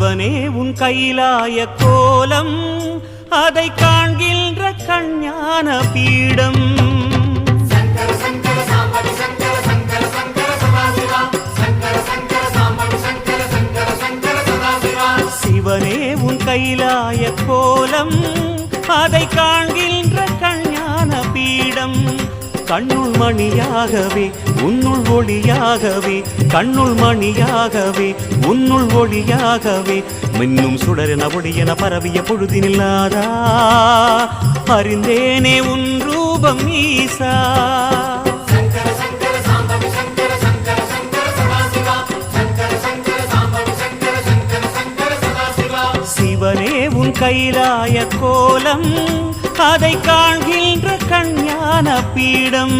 சிவனே உன் கைலாய கோலம் அதை காண்கின்ற கஞ்ஞான பீடம் சிவனே உன் கைலாய கோலம் அதை காண்கின்ற கஞ்ஞான பீடம் கண்ணுள் மணியாகவே உன்னுள் ஒளியாகவே கண்ணுள் மணியாகவே உன்னுள் ஒளியாகவே மின்னும் சுடரென ஒளியென பரவிய பொழுதினில்லாதா அறிந்தேனே உன் ரூபம் ஈசா சிவனே உன் கைலாய கோலம் அதை காண்கின்ற கஞ்ஞான பீடம்